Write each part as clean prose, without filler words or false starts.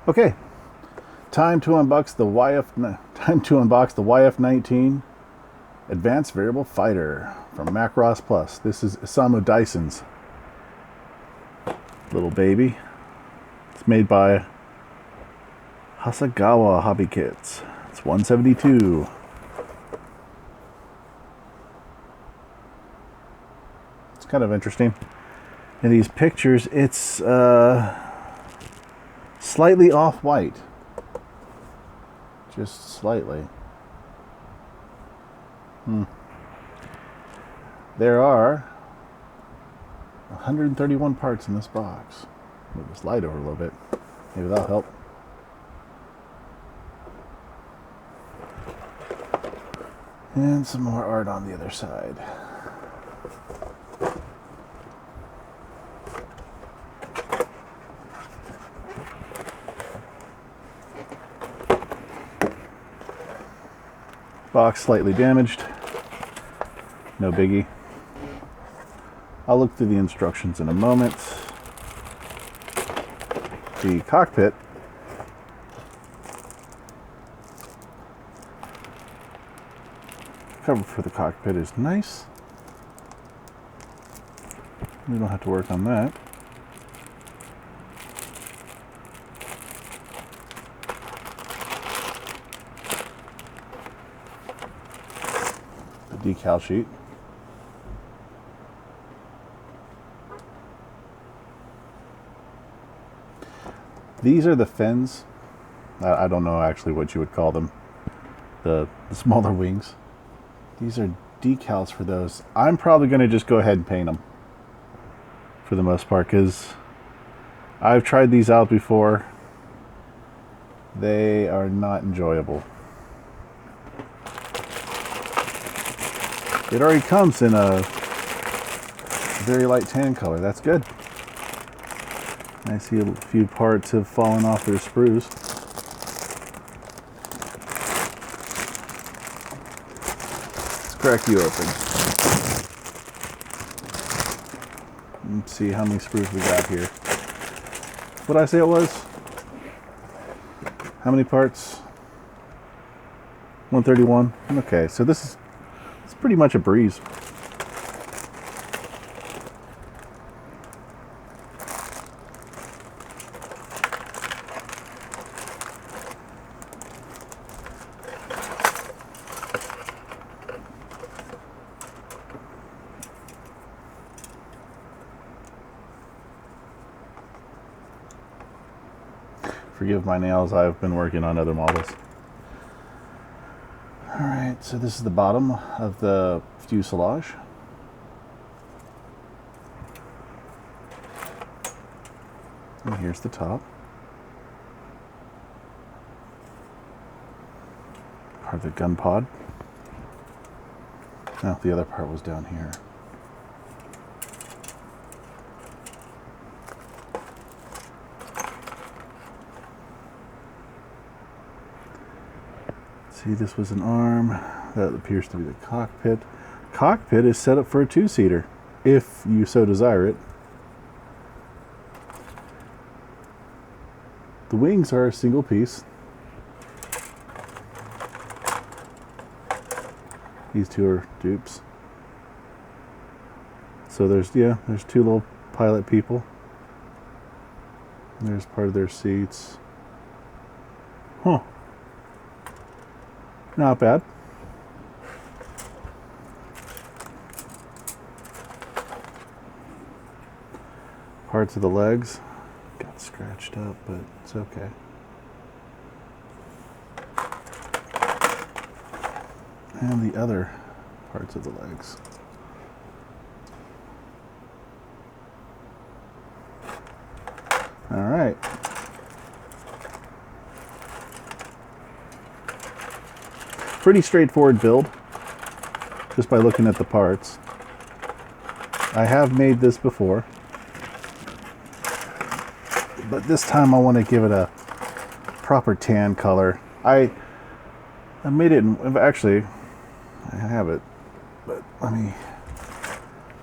Okay, time to unbox the YF-19 Advanced Variable Fighter from Macross Plus. This is Isamu Dyson's little baby. It's made by Hasegawa Hobby Kits. It's 172. It's kind of interesting. In these pictures, it's slightly off-white. Just slightly. There are 131 parts in this box. Move this light over a little bit. Maybe that'll help. And some more art on the other side. Box slightly damaged. No biggie. I'll look through the instructions in a moment. The cockpit cover for the cockpit is nice. We don't have to work on that. The decal sheet. These are the fins. I don't know actually what you would call them. The smaller wings. These are decals for those. I'm probably going to just go ahead and paint them for the most part, because I've tried these out before. They are not enjoyable. It already comes in a very light tan color. That's good. I see a few parts have fallen off their sprues. Let's crack you open. Let's see how many sprues we got here. What did I say it was? How many parts? 131. Okay, so it's pretty much a breeze. Forgive my nails, I've been working on other models. Alright, so this is the bottom of the fuselage. And here's the top. Part of the gun pod. Now the other part was down here. See, this was an arm. That appears to be the cockpit. Cockpit is set up for a two-seater, if you so desire it. The wings are a single piece. These two are dupes. So there's two little pilot people. There's part of their seats. Huh. Not bad. Parts of the legs got scratched up, but it's okay. And the other parts of the legs. All right. Pretty straightforward build, just by looking at the parts. I have made this before, but this time I want to give it a proper tan color. I made it actually, I have it, but let me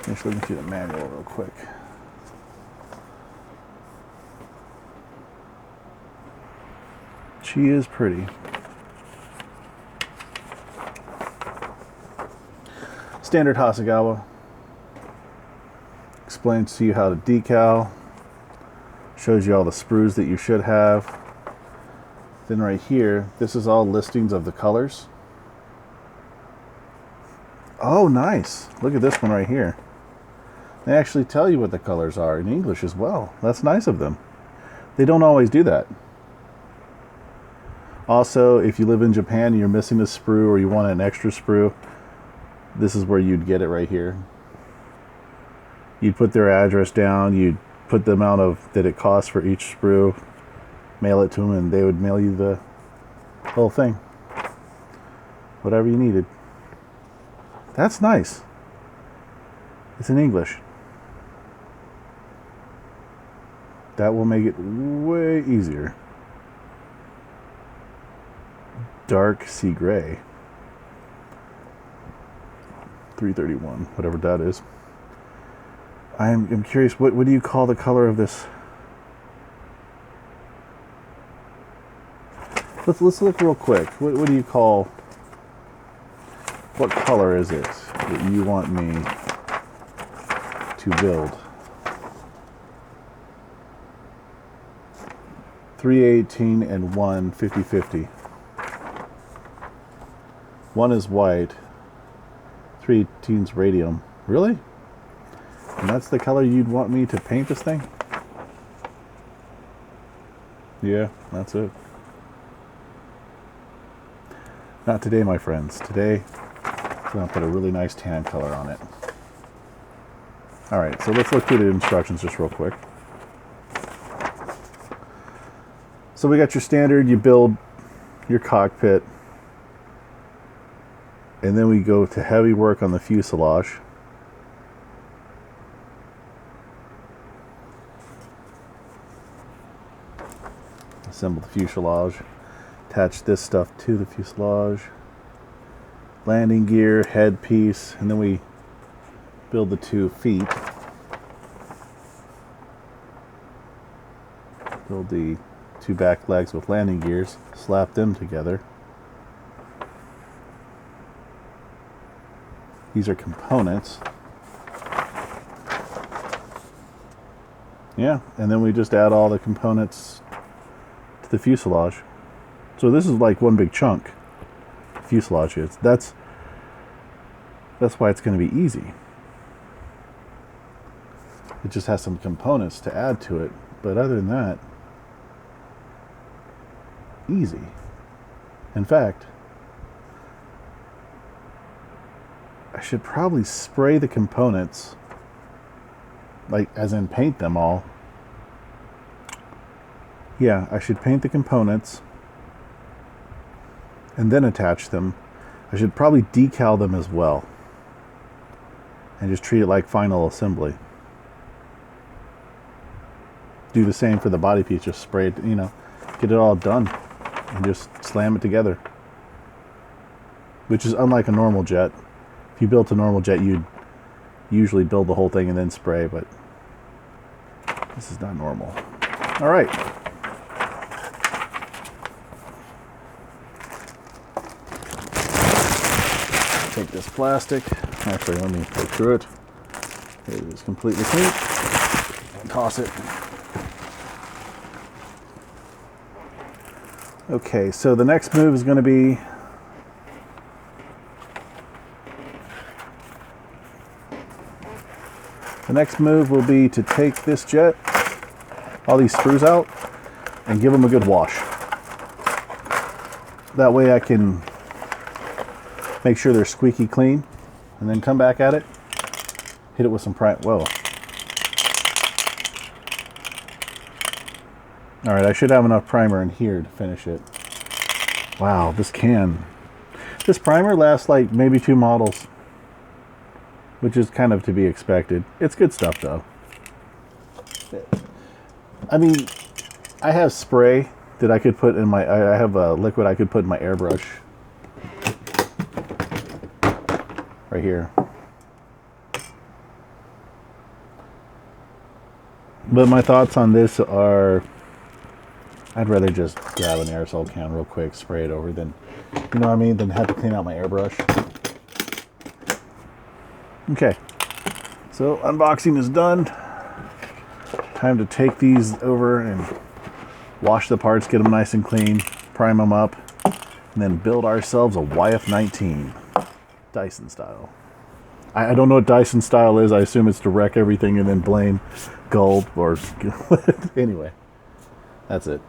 just look through the manual real quick. She is pretty. Standard Hasegawa. Explains to you how to decal. Shows you all the sprues that you should have. Then right here, this is all listings of the colors. Oh, nice. Look at this one right here. They actually tell you what the colors are in English as well. That's nice of them. They don't always do that. Also, if you live in Japan and you're missing a sprue or you want an extra sprue, this is where you'd get it right here. You'd put their address down, you'd put the amount of that it costs for each sprue, mail it to them, and they would mail you the whole thing. Whatever you needed. That's nice. It's in English. That will make it way easier. Dark sea gray. 331, whatever that is. I'm curious, what do you call the color of this? Let's look real quick. What do you call, what color is it that you want me to build? 318 and 1 50-50. One is white, 318's radium. Really? And that's the color you'd want me to paint this thing? Yeah, that's it. Not today, my friends. Today, I'm going to put a really nice tan color on it. Alright, so let's look through the instructions just real quick. So we got your standard, you build your cockpit, and then we go to heavy work on the fuselage. Assemble the fuselage, attach this stuff to the fuselage, landing gear, headpiece, and then we build the 2 feet. Build the 2 back legs with landing gears, slap them together. These are components. Yeah, and then we just add all the components to the fuselage. So this is like one big chunk. Fuselage is. That's why it's going to be easy. It just has some components to add to it, but other than that, easy. In fact, I should probably spray the components, like as in paint them all. Yeah, I should paint the components and then attach them. I should probably decal them as well and just treat it like final assembly. Do the same for the body piece, just spray it, get it all done and just slam it together. Which is unlike a normal jet. If you built a normal jet, you'd usually build the whole thing and then spray, but this is not normal. All right. Take this plastic. Actually, let me go through it. It is completely clean. And toss it. Okay, so the next move is going to be will be to take this jet, all these screws out, and give them a good wash. That way I can make sure they're squeaky clean, and then come back at it, hit it with some primer. Whoa. Alright, I should have enough primer in here to finish it. Wow, this primer lasts like maybe 2 models, which is kind of to be expected. It's good stuff though. I mean, I have spray that I could put in my, I have a liquid I could put in my airbrush. Right here. But my thoughts on this are, I'd rather just grab an aerosol can real quick, spray it over, than, you know what I mean, than have to clean out my airbrush. Okay, so unboxing is done. Time to take these over and wash the parts, get them nice and clean, prime them up, and then build ourselves a YF-19 Dyson style. I don't know what Dyson style is. I assume it's to wreck everything and then blame gold or anyway, that's it.